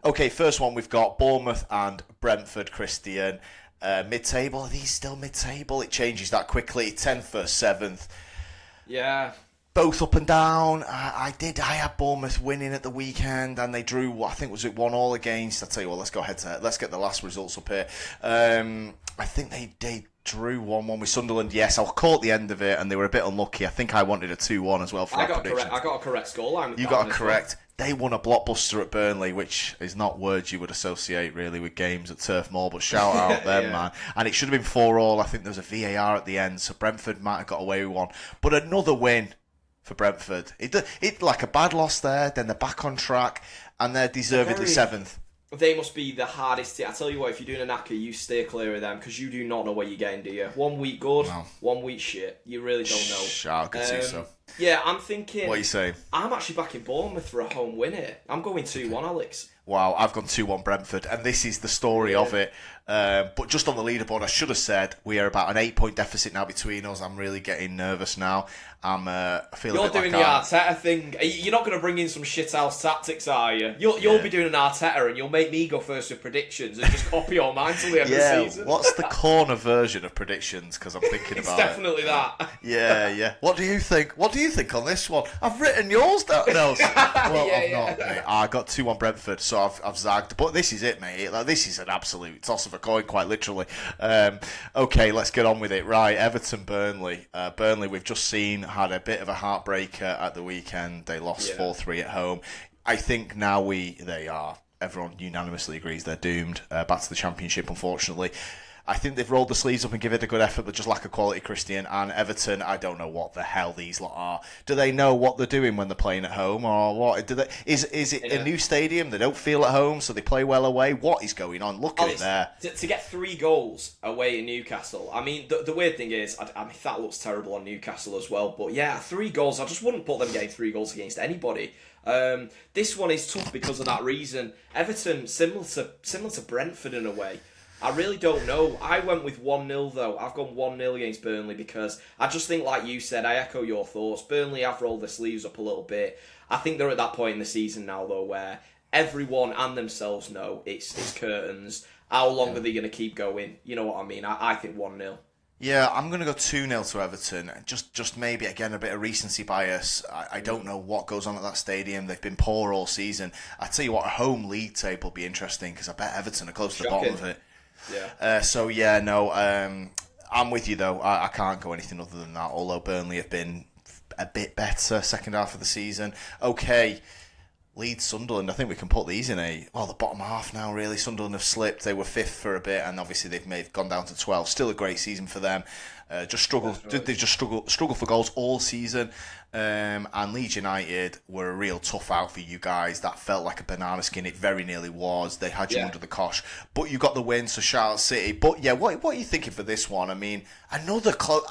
Okay, first one we've got Bournemouth and Brentford, Christian. Mid-table, are these still mid-table? It changes that quickly. 10th versus 7th. Yeah. Both up and down. I had Bournemouth winning at the weekend, and they drew, I think, was it 1-1 against? I tell you what, let's go head to head. Let's get the last results up here. I think they drew 1-1 with Sunderland. Yes, I caught the end of it, and they were a bit unlucky. I think I wanted a 2-1 as well for I that prediction. I got a correct scoreline. You got a correct. They won a blockbuster at Burnley, which is not words you would associate really with games at Turf Moor, but shout out them, man. And it should have been 4-4. I think there was a VAR at the end, so Brentford might have got away with one. But another win for Brentford. It like a bad loss there, then they're back on track, and they're deservedly 7th. They must be the hardest team. I tell you what, if you're doing a knacker, you steer clear of them because you do not know what you're getting, do you? 1 week good, no. 1 week shit. You really don't know. I could see so. Yeah, I'm thinking... What are you saying? I'm actually backing Bournemouth for a home win here. I'm going 2-1, Alex. Wow, I've gone 2-1 Brentford, and this is the story of it. But just on the leaderboard, I should have said we are about an 8-point deficit now between us. I'm really getting nervous now. I feel You're a bit doing like the Arteta thing. You're not going to bring in some shithouse tactics, are you? You'll be doing an Arteta, and you'll make me go first with predictions and just copy all mine till the end of the season. What's the corner version of predictions? Because I'm thinking about it. It's definitely that. Yeah. What do you think? What do you think on this one? I've written yours down. No, well, I've not, mate. I got 2-1 Brentford, so I've zagged. But this is it, mate. Like, this is an absolute toss of a coin, quite literally. Okay, let's get on with it. Right, Everton, Burnley. Burnley, we've just seen, had a bit of a heartbreaker at the weekend. They lost 4-3 at home. I think now everyone unanimously agrees they're doomed back to the Championship, unfortunately. I think they've rolled the sleeves up and give it a good effort, but just lack of quality, Christian. And Everton, I don't know what the hell these lot are. Do they know what they're doing when they're playing at home, or what? Is it a new stadium? They don't feel at home, so they play well away. What is going on? Look at it there. To get 3 goals away in Newcastle. I mean, the weird thing is, I mean, that looks terrible on Newcastle as well. But yeah, 3 goals. I just wouldn't put them getting 3 goals against anybody. This one is tough because of that reason. Everton, similar to Brentford in a way. I really don't know. I went with 1-0 though. I've gone 1-0 against Burnley because I just think, like you said, I echo your thoughts. Burnley have rolled their sleeves up a little bit. I think they're at that point in the season now though where everyone and themselves know it's curtains. How long are they going to keep going? You know what I mean? I think 1-0. Yeah, I'm going to go 2-0 to Everton. Just maybe, again, a bit of recency bias. I don't know what goes on at that stadium. They've been poor all season. I tell you what, a home league table will be interesting because I bet Everton are close to the bottom of it. Yeah. I'm with you though. I can't go anything other than that. Although Burnley have been a bit better second half of the season. Okay, Leeds, Sunderland. I think we can put these in the bottom half now. Really, Sunderland have slipped. They were 5th for a bit, and obviously they've gone down to 12. Still a great season for them. Just struggle. They just struggle for goals all season. And Leeds United were a real tough out for you guys. That felt like a banana skin. It very nearly was. They had you under the cosh, but you got the win. So shout out City. But yeah, what are you thinking for this one? I mean, another close.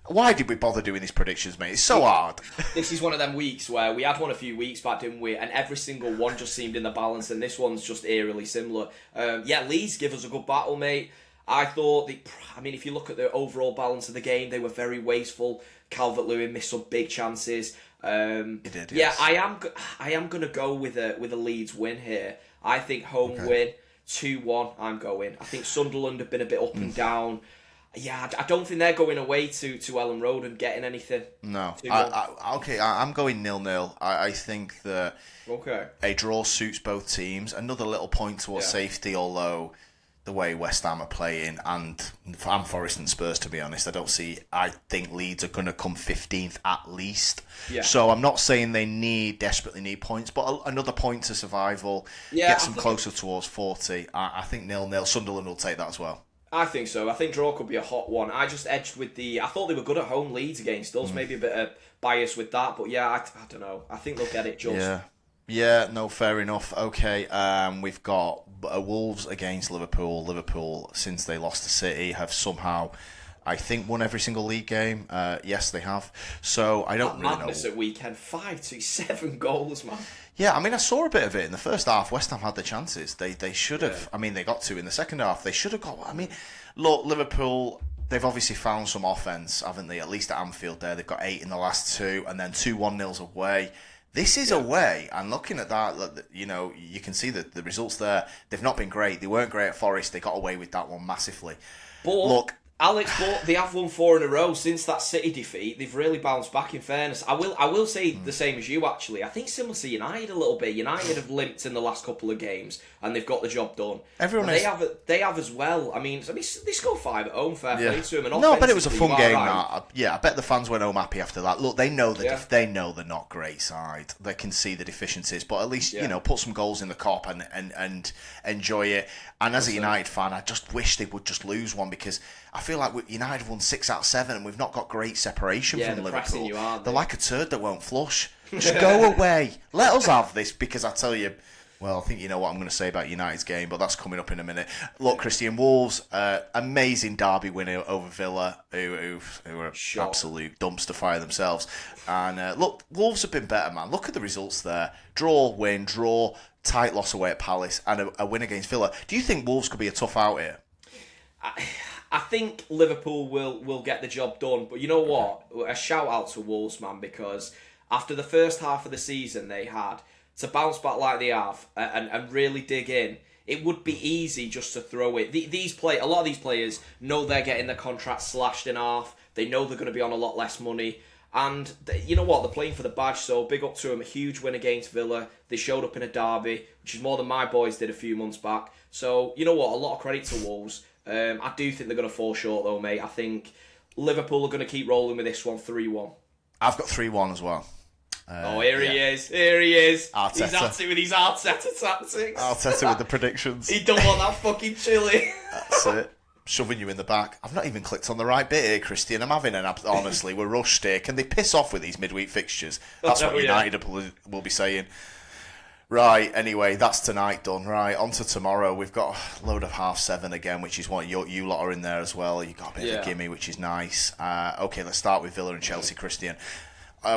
Why did we bother doing these predictions, mate? It's so hard. This is one of them weeks where we had one a few weeks back, didn't we? And every single one just seemed in the balance, and this one's just eerily similar. Leeds give us a good battle, mate. I thought, if you look at the overall balance of the game, they were very wasteful. Calvert-Lewin missed some big chances. He did, yes. Yeah, I am going to go with a Leeds win here. I think home win, 2-1, I'm going. I think Sunderland have been a bit up and down. Yeah, I don't think they're going away to Ellen Road and getting anything. No. I'm going 0-0. I think that a draw suits both teams. Another little point towards safety, although the way West Ham are playing, and Forest and Spurs, to be honest, I think Leeds are going to come 15th at least. Yeah. So I'm not saying they desperately need points, but another point to survival gets them closer towards 40. I think 0-0. Sunderland will take that as well. I think so. I think draw could be a hot one. I just edged with I thought they were good at home, Leeds against us. Maybe a bit of bias with that, but yeah, I don't know. I think they'll get it just. Yeah, no, fair enough. Okay, we've got Wolves against Liverpool. Liverpool, since they lost to City, have somehow, I think, won every single league game. Yes, they have. So I don't really know. Madness at weekend, 5-7 goals, man. Yeah, I mean, I saw a bit of it in the first half. West Ham had the chances. They should have. I mean, they got 2 in the second half. They should have got. I mean, look, Liverpool. They've obviously found some offense, haven't they? At least at Anfield, they've got 8 in the last 2, and then 2 1-0s away. This is away, and looking at that, you can see that the results there, they've not been great. They weren't great at Forest. They got away with that one massively. But look, Alex, they have won 4 in a row since that City defeat. They've really bounced back, in fairness. I will say the same as you, actually. I think similar to United a little bit. United have limped in the last couple of games, and they've got the job done. They have as well. I mean, they scored 5 at home, fair play to them. No, but it was a fun game. Right. I bet the fans went home happy after that. Look, they know that they know they're not great side. They can see the deficiencies, but at least put some goals in the cop and enjoy it. And as a United fan, I just wish they would just lose one, because I feel like United have won 6 out of 7 and we've not got great separation from Liverpool. They're like a turd that won't flush. Just go away. Let us have this, because I tell you, well, I think you know what I'm going to say about United's game, but that's coming up in a minute. Look, Christian, Wolves, amazing derby winner over Villa, who are absolute dumpster fire themselves. And look, Wolves have been better, man. Look at the results there. Draw, win, draw, tight loss away at Palace, and a win against Villa. Do you think Wolves could be a tough out here? I think Liverpool will get the job done, but you know what? A shout out to Wolves, man, because after the first half of the season they had, to bounce back like they have and really dig in, it would be easy just to throw it. A lot of these players know they're getting their contract slashed in half. They know they're going to be on a lot less money. And you know what? They're playing for the badge, so big up to them. A huge win against Villa. They showed up in a derby, which is more than my boys did a few months back. So, you know what? A lot of credit to Wolves. I do think they're going to fall short, though, mate. I think Liverpool are going to keep rolling with this one, 3-1. I've got 3-1 as well. Here he is. Here he is. Arteta. He's at it with his Arteta tactics. Arteta with the predictions. He don't want that fucking chili. That's it. Shoving you in the back. I've not even clicked on the right bit here, Christian. I'm having honestly, we're rushed here. Can they piss off with these midweek fixtures? That's what United will be saying. Right, anyway, that's tonight done. Right, on to tomorrow. We've got a load of 7:30 again, which is what you lot are in there as well. You've got a bit of a gimme, which is nice. Okay, let's start with Villa and Chelsea, Christian.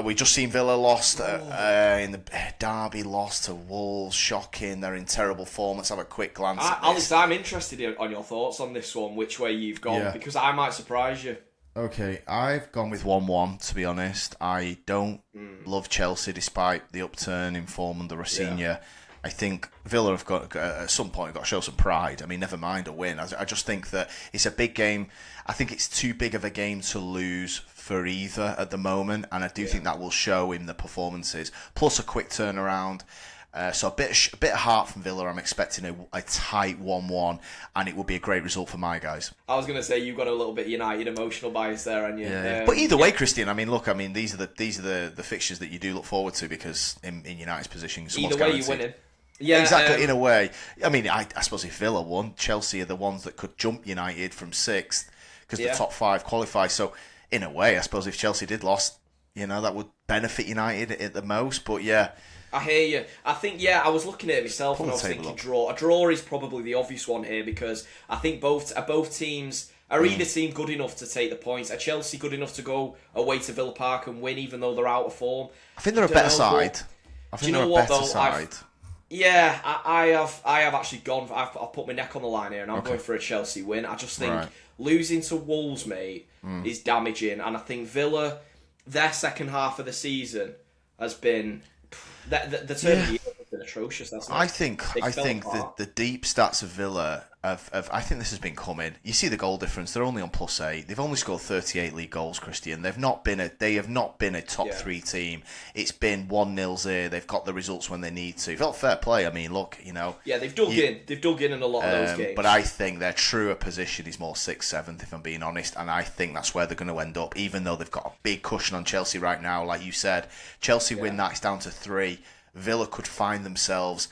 We just seen Villa lost in the derby, lost to Wolves. Shocking. They're in terrible form. Let's have a quick glance at this. Alex, I'm interested on your thoughts on this one, which way you've gone, because I might surprise you. Okay, I've gone with 1-1, to be honest. I don't love Chelsea despite the upturn in form under Rosinha. Yeah. I think Villa have got at some point got to show some pride. I mean, never mind a win. I just think that it's a big game. I think it's too big of a game to lose for either at the moment, and I do think that will show in the performances. Plus a quick turnaround. So a bit of heart from Villa. I'm expecting a tight 1-1, and it will be a great result for my guys. I was going to say you've got a little bit United emotional bias there, and but either way, Christian. I mean, look. I mean, these are the fixtures that you do look forward to, because in United's position, either way you're winning. Yeah, exactly. In a way, I mean, I suppose if Villa won, Chelsea are the ones that could jump United from 6th because the top 5 qualify. So in a way, I suppose if Chelsea did lost, that would benefit United at the most. But yeah. I hear you. I think, I was looking at it myself and I was thinking draw. A draw is probably the obvious one here, because I think both teams are either team good enough to take the points. Are Chelsea good enough to go away to Villa Park and win, even though they're out of form? I think they're a better side. I think they're a better side. I have actually gone. I've put my neck on the line here, and I'm going for a Chelsea win. I just think losing to Wolves, mate, is damaging, and I think Villa, their second half of the season has been the turn of the year has been atrocious. I think the deep stats of Villa I think this has been coming. You see the goal difference. They're only on +8. They've only scored 38 league goals, Christian. They have not been a top 3 team. It's been 1-0 here. They've got the results when they need to. Felt fair play. I mean, look, Yeah, they've dug in. They've dug in a lot of those games. But I think their truer position is more 6th, 7th, if I'm being honest. And I think that's where they're going to end up, even though they've got a big cushion on Chelsea right now. Like you said, Chelsea win that, it's down to 3. Villa could find themselves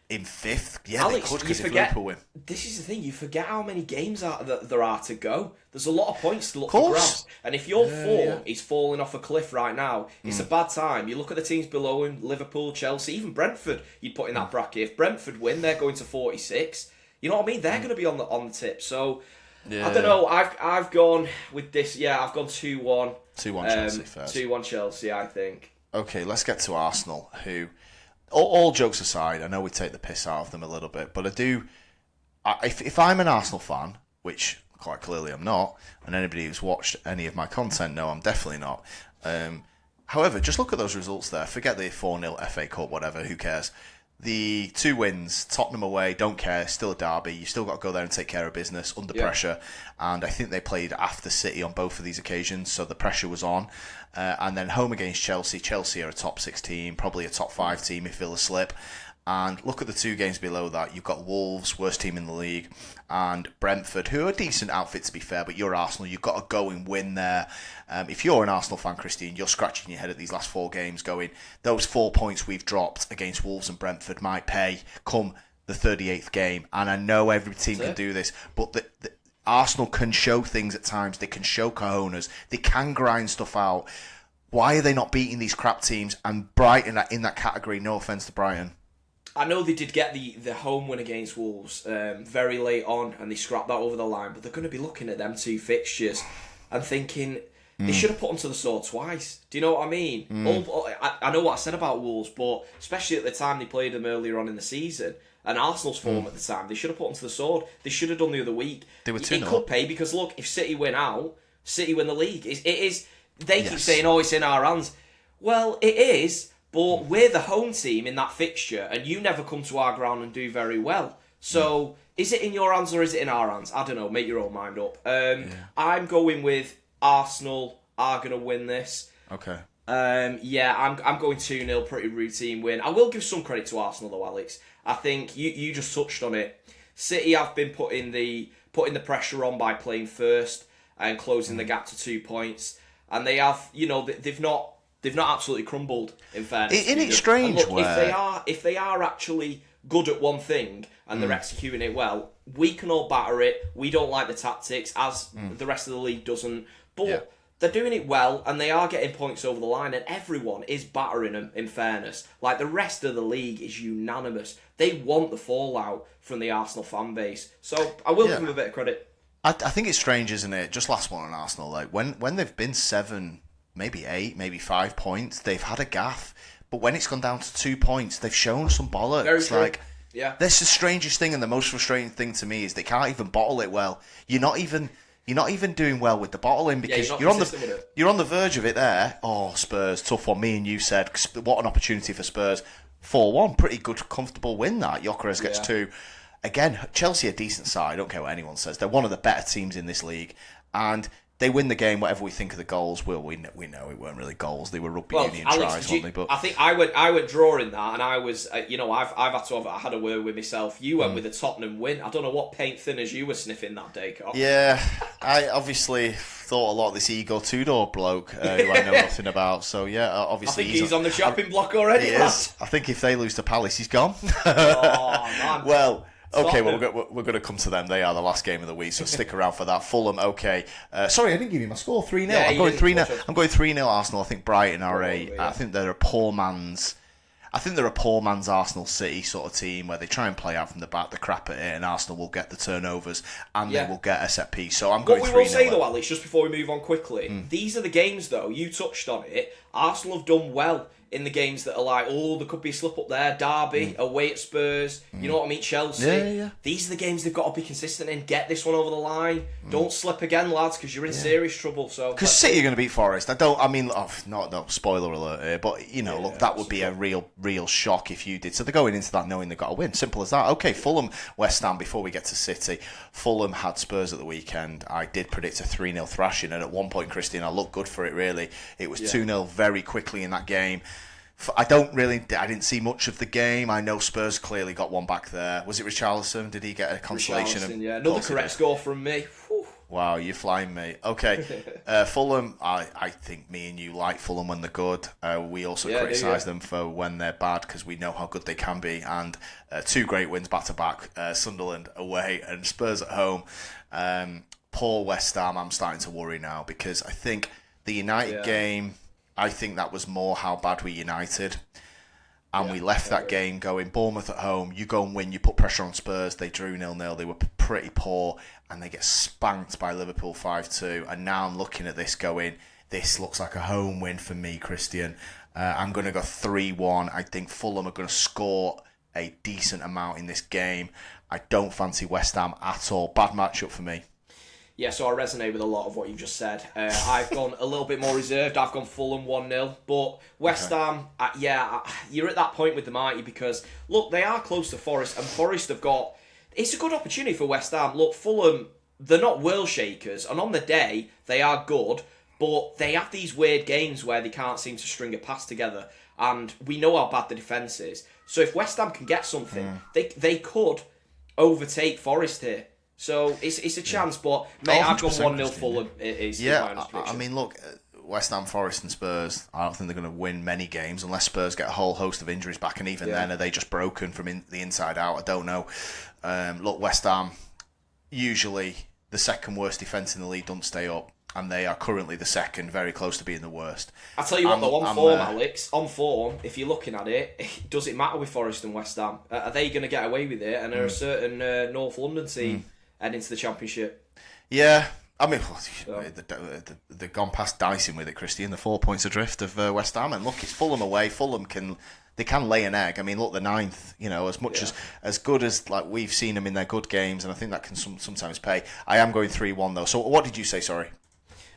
in 5th. Yeah, Alex, they could, because if Liverpool win. This is the thing, you forget how many games there are to go. There's a lot of points to look for grabs. And if your form is falling off a cliff right now, it's a bad time. You look at the teams below him, Liverpool, Chelsea, even Brentford, you'd put in that bracket. If Brentford win, they're going to 46. You know what I mean? They're going to be on the tip. So, I don't know. I've gone with this. Yeah, I've gone 2-1. 2-1 Chelsea first. 2-1 Chelsea, I think. Okay, let's get to Arsenal, who... All jokes aside, I know we take the piss out of them a little bit, but I do... If I'm an Arsenal fan, which quite clearly I'm not, and anybody who's watched any of my content know I'm definitely not, However, just look at those results there. Forget the 4-0 FA Cup, whatever, who cares? The 2 wins, Tottenham away, don't care, still a derby. You've still got to go there and take care of business under pressure. And I think they played after City on both of these occasions, so the pressure was on. And then home against Chelsea. Chelsea are a top 6 team, probably a top 5 team if Villa slip. And look at the 2 games below that. You've got Wolves, worst team in the league, and Brentford, who are a decent outfit to be fair, but you're Arsenal. You've got to go and win there. If you're an Arsenal fan, Christian, you're scratching your head at these last 4 games going, those 4 points we've dropped against Wolves and Brentford might pay come the 38th game. And I know every team can do this, but the Arsenal can show things at times. They can show cojones. They can grind stuff out. Why are they not beating these crap teams? And Brighton are in that category. No offence to Brighton. I know they did get the home win against Wolves very late on, and they scrapped that over the line, but they're going to be looking at them 2 fixtures and thinking they should have put them to the sword twice. Do you know what I mean? I know what I said about Wolves, but especially at the time they played them earlier on in the season, and Arsenal's form at the time, they should have put them to the sword. They should have done the other week. They were 2-0. It could pay, because look, if City win out, City win the league. They keep saying, oh, it's in our hands. Well, it is. But we're the home team in that fixture, and you never come to our ground and do very well. So, is it in your hands or is it in our hands? I don't know. Make your own mind up. I'm going with Arsenal are going to win this. Okay. I'm going 2-0, pretty routine win. I will give some credit to Arsenal though, Alex. I think you just touched on it. City have been putting the pressure on by playing first and closing the gap to 2 points, and they have, they've not absolutely crumbled, in fairness. Isn't it strange? And look, if they are actually good at one thing and they're executing it well, we can all batter it. We don't like the tactics, as the rest of the league doesn't. But they're doing it well, and they are getting points over the line, and everyone is battering them, in fairness. Like, the rest of the league is unanimous. They want the fallout from the Arsenal fan base. So I will give them a bit of credit. I think it's strange, isn't it? Just last one on Arsenal. Like, when they've been 7... maybe 8, maybe 5 points, they've had a gaff. But when it's gone down to 2 points, they've shown some bollocks. Very true. That's the strangest thing, and the most frustrating thing to me is they can't even bottle it well. You're not even doing well with the bottling, because you're on the verge of it there. Oh, Spurs, tough one. Me and you said, what an opportunity for Spurs. 4-1, pretty good, comfortable win that. Gyökeres gets 2. Again, Chelsea are a decent side. I don't care what anyone says. They're one of the better teams in this league, and they win the game, whatever we think of the goals. Well, we know it weren't really goals. They were rugby union tries, weren't they? But I think I went drawing that, and I was, I had a word with myself. You went with a Tottenham win. I don't know what paint thinners you were sniffing that day, Carl. Yeah, I obviously thought a lot of this Igor Tudor bloke who I know nothing about. So yeah, obviously I think he's on the chopping block already. He is. I think if they lose to Palace, he's gone. Oh man. Well. Okay, well, we're going to come to them. They are the last game of the week, so stick around for that. Fulham, okay. Sorry, I didn't give you my score. 3-0. Yeah, I'm going 3-0. I'm going 3-0 Arsenal. I think Brighton are I think they're a poor man's Arsenal City sort of team, where they try and play out from the back, the crap at it, and Arsenal will get the turnovers and they will get a set piece. So I'm going 3-0. What we will say though, Alex, just before we move on quickly, these are the games though. You touched on it. Arsenal have done well in the games that are like, oh, there could be a slip up there. Derby, away at Spurs, you know what I mean? Chelsea. Yeah. These are the games they've got to be consistent in. Get this one over the line. Don't slip again, lads, because you're in serious trouble. So because City are going to beat Forest. No spoiler alert here, but look, that would be a real shock if you did. So they're going into that knowing they've got to win. Simple as that. Okay, Fulham, West Ham. Before we get to City, Fulham had Spurs at the weekend. I did predict a 3-0 thrashing, and at one point, Christian, I looked good for it. Really, it was 2-0 very quickly in that game. I didn't see much of the game. I know Spurs clearly got one back there. Was it Richarlison? Did he get a consolation? Yeah, another correct score from me. Whew. Wow, you're flying me. Okay, Fulham, I think me and you like Fulham when they're good. We also criticise them for when they're bad, because we know how good they can be. And 2 great wins back-to-back, Sunderland away and Spurs at home. Poor West Ham, I'm starting to worry now, because I think the United game... I think that was more how bad we United. And we left that game going, Bournemouth at home, you go and win, you put pressure on Spurs, they drew 0-0, they were pretty poor, and they get spanked by Liverpool 5-2. And now I'm looking at this going, this looks like a home win for me, Christian. I'm going to go 3-1. I think Fulham are going to score a decent amount in this game. I don't fancy West Ham at all. Bad matchup for me. Yeah, so I resonate with a lot of what you just said. I've gone a little bit more reserved. I've gone Fulham 1-0. But West Ham, you're at that point with them, aren't you? Because, look, they are close to Forest, and Forest have got... It's a good opportunity for West Ham. Look, Fulham, they're not world shakers, and on the day, they are good, but they have these weird games where they can't seem to string a pass together, and we know how bad the defence is. So if West Ham can get something, they could overtake Forest here. So it's a chance, but mate, I've gone 1-0 Fulham. I mean, look, West Ham, Forest, and Spurs. I don't think they're going to win many games unless Spurs get a whole host of injuries back, and even then, are they just broken from the inside out? I don't know. Look, West Ham, usually the second worst defence in the league, don't stay up, and they are currently the second, very close to being the worst. I'll tell you what, though, on form, Alex, on form, if you're looking at it, does it matter with Forest and West Ham? Are they going to get away with it? And are a certain North London team heading into the Championship? Yeah. I mean, they've gone past dicing with it, Christian. The 4 points adrift of West Ham, and look, it's Fulham away. Fulham can lay an egg. I mean, look, the ninth. As good as like we've seen them in their good games, and I think that can sometimes pay. I am going 3-1 though. So what did you say? Sorry,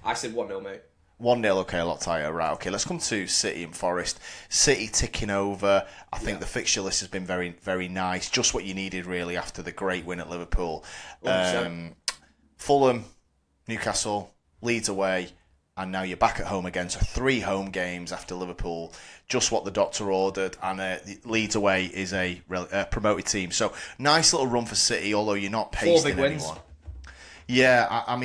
I said 1-0, mate. 1-0, okay, a lot tighter. Right, okay, let's come to City and Forest. City ticking over. I think the fixture list has been very, very nice. Just what you needed, really, after the great win at Liverpool. Fulham, Newcastle, Leeds away, and now you're back at home again. So 3 home games after Liverpool. Just what the doctor ordered, and Leeds away is a promoted team. So nice little run for City, although you're not pasting anyone. Yeah, I'm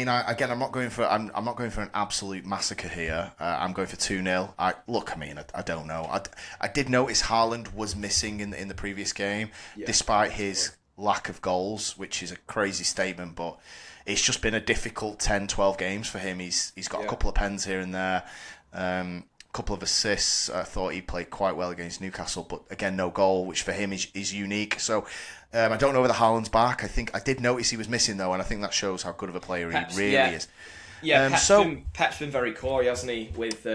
not going for an absolute massacre here. I'm going for 2-0. I don't know. I did notice Haaland was missing in the previous game, despite his lack of goals, which is a crazy statement, but it's just been a difficult 10-12 games for him. He's got a couple of pens here and there, a couple of assists. I thought he played quite well against Newcastle, but again, no goal, which for him is unique. So I don't know whether Haaland's back. I did notice he was missing though, and I think that shows how good of a player he really is. Yeah, Pep's been very coy, hasn't he, with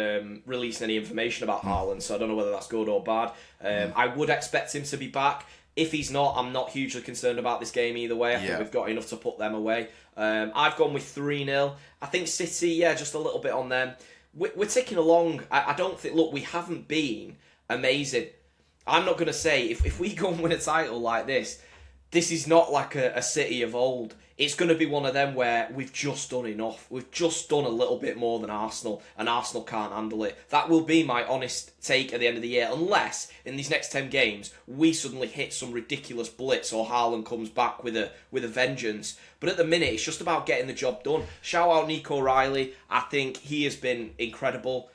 releasing any information about Haaland, so I don't know whether that's good or bad. I would expect him to be back. If he's not, I'm not hugely concerned about this game either way. I think we've got enough to put them away. I've gone with 3-0. I think City, just a little bit on them. We're ticking along. I don't think... Look, we haven't been amazing. I'm not going to say, if we go and win a title like this is not like a City of old. It's going to be one of them where we've just done enough. We've just done a little bit more than Arsenal, and Arsenal can't handle it. That will be my honest take at the end of the year, unless in these next 10 games we suddenly hit some ridiculous blitz or Haaland comes back with a vengeance. But at the minute, it's just about getting the job done. Shout out Nico Riley. I think he has been incredible.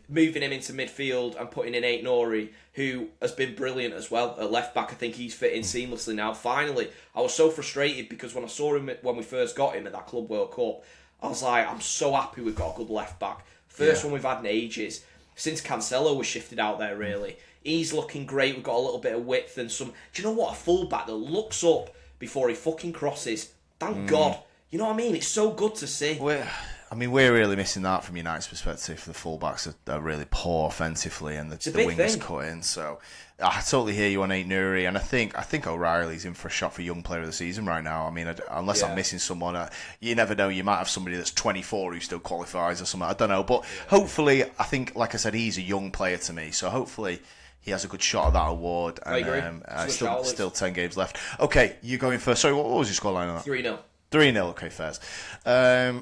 Moving him into midfield and putting in Aït-Nouri, who has been brilliant as well at left back. I think he's fitting seamlessly now. Finally, I was so frustrated because when I saw him when we first got him at that Club World Cup, I was like, I'm so happy we've got a good left back. First one we've had in ages since Cancelo was shifted out there. Really, he's looking great. We've got a little bit of width and some. Do you know what? A full back that looks up before he fucking crosses. Thank God. You know what I mean? It's so good to see. We're really missing that from United's perspective. The fullbacks are really poor offensively, and the wingers cut in. So I totally hear you on Aït-Nouri, and I think O'Reilly's in for a shot for Young Player of the Season right now. I mean, unless I'm missing someone, you never know. You might have somebody that's 24 who still qualifies or something. I don't know, but hopefully, I think, like I said, he's a young player to me. So hopefully, he has a good shot at that award. And, I agree. Still 10 games left. Okay, you going first. Sorry, what was your scoreline on that? 3-0. 3-0. Okay, fairs.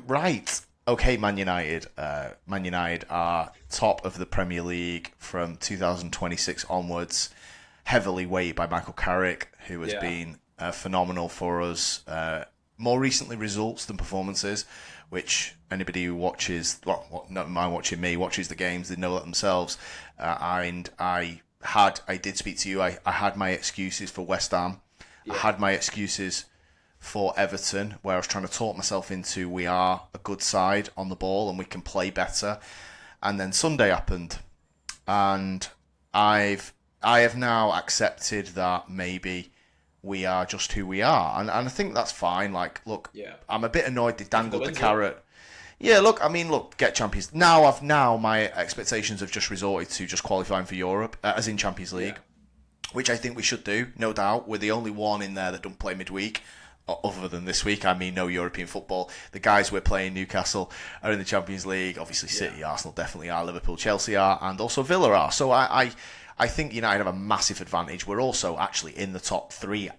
Right. Okay, Man United. Man United are top of the Premier League from 2026 onwards, heavily weighted by Michael Carrick, who has been phenomenal for us. More recently, results than performances, which anybody who watches, not mind watching me, watches the games, they know that themselves. And I did speak to you. I had my excuses for West Ham. Yeah. I had my excuses for Everton, where I was trying to talk myself into we are a good side on the ball and we can play better. And then Sunday happened, and I have now accepted that maybe we are just who we are, and I think that's fine. Like, look, I'm a bit annoyed they dangled the carrot. Yeah, look, get Champions. Now my expectations have just resorted to just qualifying for Europe, as in Champions League, which I think we should do, no doubt. We're the only one in there that don't play midweek. other than this week. I mean, no European football. The guys we're playing, Newcastle, are in the Champions League. Obviously, City, Arsenal definitely are. Liverpool, Chelsea are, and also Villa are. So I think United have a massive advantage. We're also actually in the top three,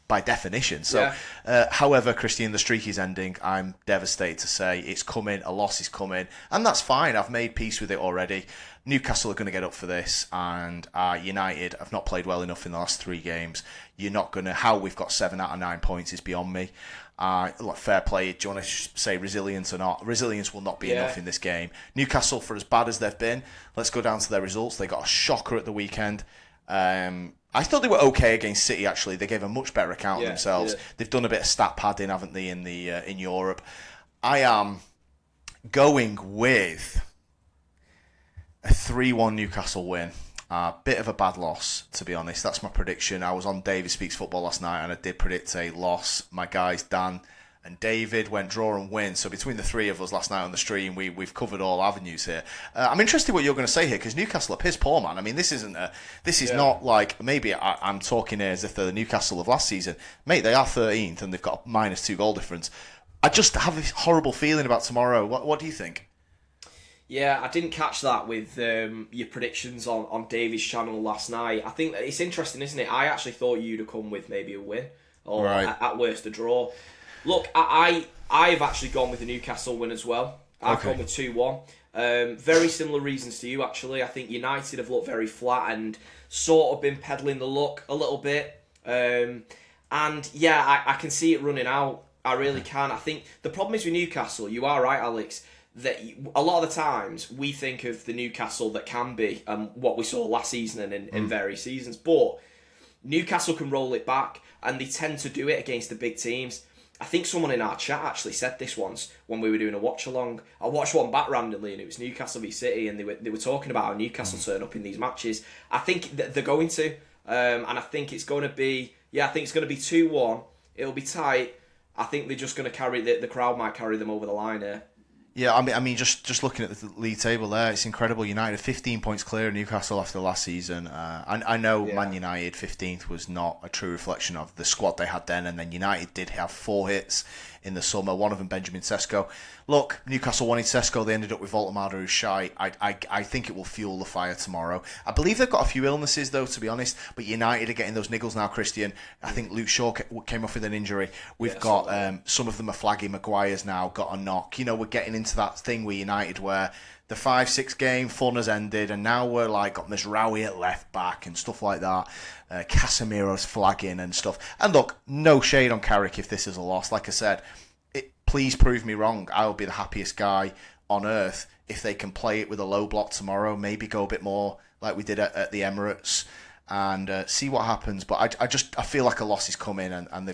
by definition. So, however, Christian, the streak is ending. I'm devastated to say it's coming. A loss is coming, and that's fine. I've made peace with it already. Newcastle are going to get up for this, and United have not played well enough in the last 3 games. You're not going to... How we've got 7 out of 9 points is beyond me. Fair play. Do you want to say resilience or not? Resilience will not be enough in this game. Newcastle, for as bad as they've been, let's go down to their results. They got a shocker at the weekend. I thought they were okay against City, actually. They gave a much better account of themselves. Yeah. They've done a bit of stat padding, haven't they, in Europe. I am going with a 3-1 Newcastle win. Bit of a bad loss, to be honest. That's my prediction. I was on David Speaks Football last night, and I did predict a loss. My guys, Dan and David, went draw and win. So between the 3 of us last night on the stream, we've covered all avenues here. I'm interested what you're going to say here, because Newcastle are piss poor, man. I mean, this is not like, maybe I'm talking here as if they're the Newcastle of last season. Mate, they are 13th and they've got a -2 goal difference. I just have a horrible feeling about tomorrow. What do you think? Yeah, I didn't catch that with your predictions on David's channel last night. I think it's interesting, isn't it? I actually thought you'd have come with maybe a win, or at worst a draw. Look, I've actually gone with the Newcastle win as well. I've gone with 2-1. Very similar reasons to you, actually. I think United have looked very flat and sort of been peddling the luck a little bit. And yeah, I can see it running out. I really can. I think the problem is with Newcastle, you are right, Alex, that a lot of the times we think of the Newcastle that can be what we saw last season and in various seasons. But Newcastle can roll it back, and they tend to do it against the big teams. I think someone in our chat actually said this once when we were doing a watch-along. I watched one back randomly, and it was Newcastle v City, and they were talking about how Newcastle turn up in these matches. I think that they're going to, and I think it's going to be... Yeah, I think it's going to be 2-1. It'll be tight. I think they're just going to carry... The crowd might carry them over the line here. Yeah, I mean, just looking at the league table there, it's incredible. United 15 points clear of Newcastle after last season. I know Man United 15th was not a true reflection of the squad they had then, and then United did have 4 hits in the summer, one of them Benjamin Sesko. Look, Newcastle wanted Sesko, they ended up with Voltemada, who's shy. I think it will fuel the fire tomorrow. I believe they've got a few illnesses, though, to be honest, but United are getting those niggles now, Christian. I think Luke Shaw came off with an injury. We've got some of them are flagging. Maguire's now got a knock. We're getting into that thing with United where the 5-6 game fun has ended, and now we're like got Misraoui at left back and stuff like that. Casemiro's flagging and stuff. And look, no shade on Carrick if this is a loss. Like I said, please prove me wrong. I'll be the happiest guy on earth if they can play it with a low block tomorrow. Maybe go a bit more like we did at the Emirates and see what happens. But I feel like a loss is coming, and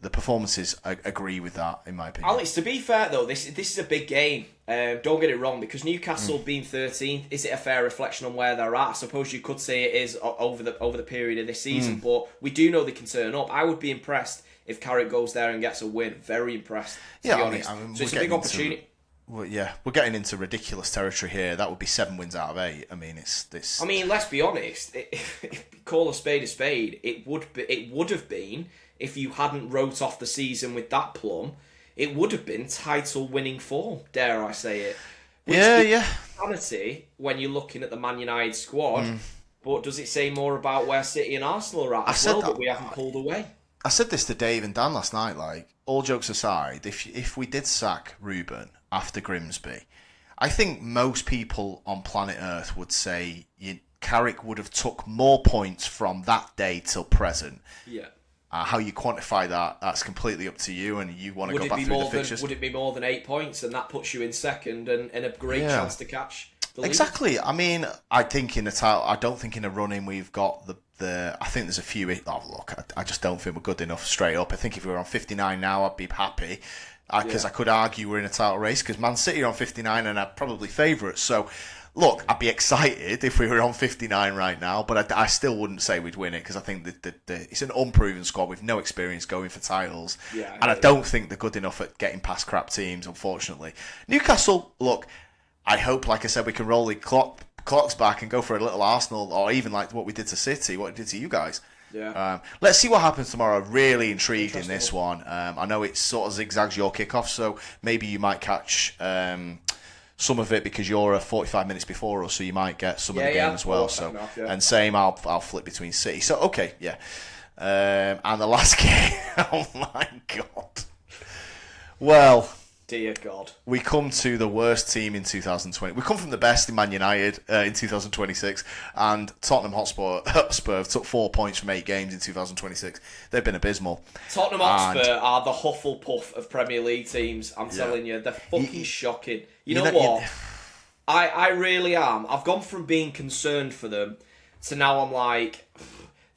the performances agree with that, in my opinion. Alex, to be fair though, this is a big game. Don't get it wrong, because Newcastle being 13th, is it a fair reflection on where they're at? I suppose you could say it is over the period of this season, but we do know they can turn up. I would be impressed if Carrick goes there and gets a win. Very impressed, to be honest. I mean, so it's a big opportunity. We're getting into ridiculous territory here. That would be 7 wins out of 8. I mean, it's this. I mean, let's be honest. If call a spade, it would have been, if you hadn't wrote off the season with that plum, it would have been title-winning form, dare I say it. Which is sanity when you're looking at the Man United squad, but does it say more about where City and Arsenal are at as well, that we haven't pulled away? I said this to Dave and Dan last night, like, all jokes aside, if we did sack Ruben after Grimsby, I think most people on planet Earth would say Carrick would have took more points from that day till present. Yeah. How you quantify that, that's completely up to you, and you want to go back through the fixtures. Would it be more than 8 points, and that puts you in second and a great chance to catch the lead? Exactly. I mean, I think in the title, I don't think in a run-in we've got I think there's a few... I just don't think we're good enough straight up. I think if we were on 59 now, I'd be happy, because I could argue we're in a title race, because Man City are on 59 and are probably favourites, so... Look, I'd be excited if we were on 59 right now, but I still wouldn't say we'd win it, because I think that it's an unproven squad with no experience going for titles, and I don't think they're good enough at getting past crap teams, unfortunately. Newcastle, look, I hope, like I said, we can roll the clocks back and go for a little Arsenal, or even like what we did to City, what it did to you guys. Yeah. Let's see what happens tomorrow. Really intrigued in this one. I know it sort of zigzags your kickoff, so maybe you might catch some of it because you're 45 minutes before us, so you might get some of the game as well. So and same, I'll flip between City. So okay, yeah. And the last game, oh my God. Well, dear God. We come to the worst team in 2020. We come from the best in Man United in 2026, and Tottenham Hotspur have took 4 points from 8 games in 2026. They've been abysmal. Tottenham Hotspur are the Hufflepuff of Premier League teams. I'm telling you, they're fucking shocking. You know what? I really am. I've gone from being concerned for them to now I'm like,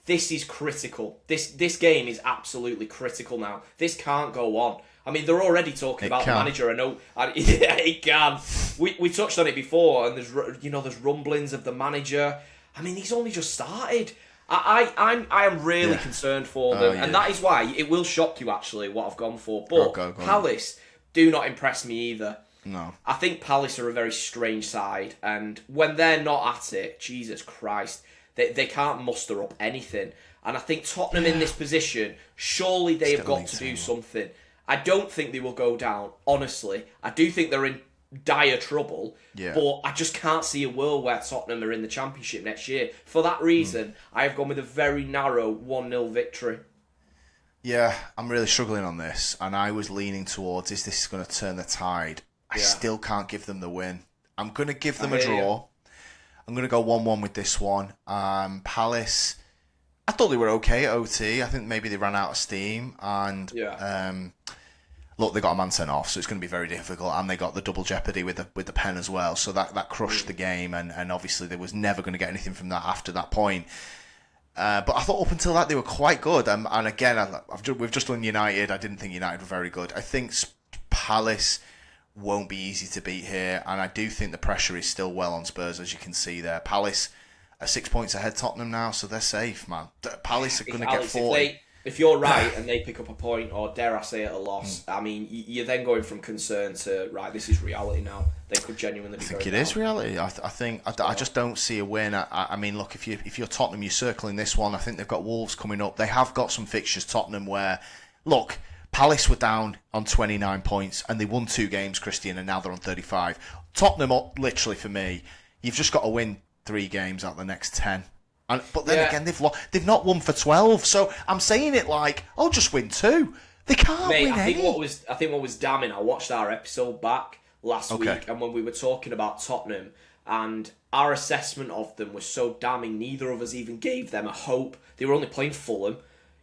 this is critical. This game is absolutely critical now. This can't go on. I mean, they're already talking about the manager. I know, yeah, it can. We touched on it before, and there's rumblings of the manager. I mean, he's only just started. I am really concerned for them, and that is why it will shock you actually what I've gone for. But go Palace do not impress me either. No, I think Palace are a very strange side, and when they're not at it, Jesus Christ, they can't muster up anything. And I think Tottenham in this position, surely they have got to do something. I don't think they will go down, honestly. I do think they're in dire trouble, but I just can't see a world where Tottenham are in the Championship next year. For that reason, I have gone with a very narrow 1-0 victory. Yeah, I'm really struggling on this, and I was leaning towards, is this going to turn the tide? I still can't give them the win. I'm going to give them a draw. I'm going to go 1-1 with this one. Palace, I thought they were okay at OT. I think maybe they ran out of steam, and look, they got a man sent off, so it's going to be very difficult, and they got the double jeopardy with the pen as well, so that crushed the game, and obviously there was never going to get anything from that after that point. But I thought up until that they were quite good, and again, we've just done United. I didn't think United were very good. I think Palace won't be easy to beat here, and I do think the pressure is still well on Spurs, as you can see there. Palace are 6 points ahead Tottenham now, so they're safe, man. Palace are going to get 40. If you're right and they pick up a point, or dare I say it, a loss, I mean, you're then going from concern to, right, this is reality now. They could genuinely be going down. I think it is reality. I just don't see a win. I mean, look, if you're Tottenham, you're circling this one. I think they've got Wolves coming up. They have got some fixtures, Tottenham, where, look, Palace were down on 29 points and they won 2 games, Christian, and now they're on 35. Tottenham, literally, for me, you've just got to win 3 games out of the next 10. But then again, they've not won for 12. So I'm saying it like, oh, just win 2. They can't win I think any. I think what was damning, I watched our episode back last week, and when we were talking about Tottenham, and our assessment of them was so damning, neither of us even gave them a hope. They were only playing Fulham.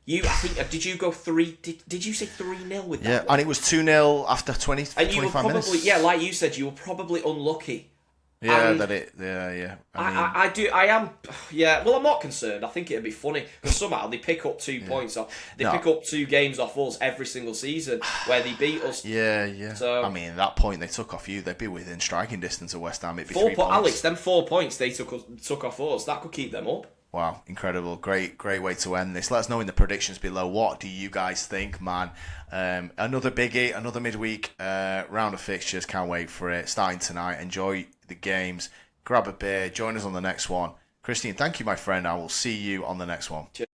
Did you go 3? Did you say 3-0 with that? Yeah, and it was 2-0 after 20, and 25 you were probably, minutes. Yeah, like you said, you were probably unlucky. Yeah, I am. Yeah, well, I'm not concerned. I think it'd be funny because somehow they pick up 2 points off. They pick up 2 games off us every single season where they beat us. Yeah. So I mean, at that point they took off you, they'd be within striking distance of West Ham. It'd be 3 points. Alex, them 4 points they took off us. That could keep them up. Wow, incredible. Great way to end this. Let us know in the predictions below. What do you guys think, man? Another biggie, another midweek round of fixtures. Can't wait for it. Starting tonight. Enjoy the games. Grab a beer. Join us on the next one. Christian, thank you, my friend. I will see you on the next one. Cheers.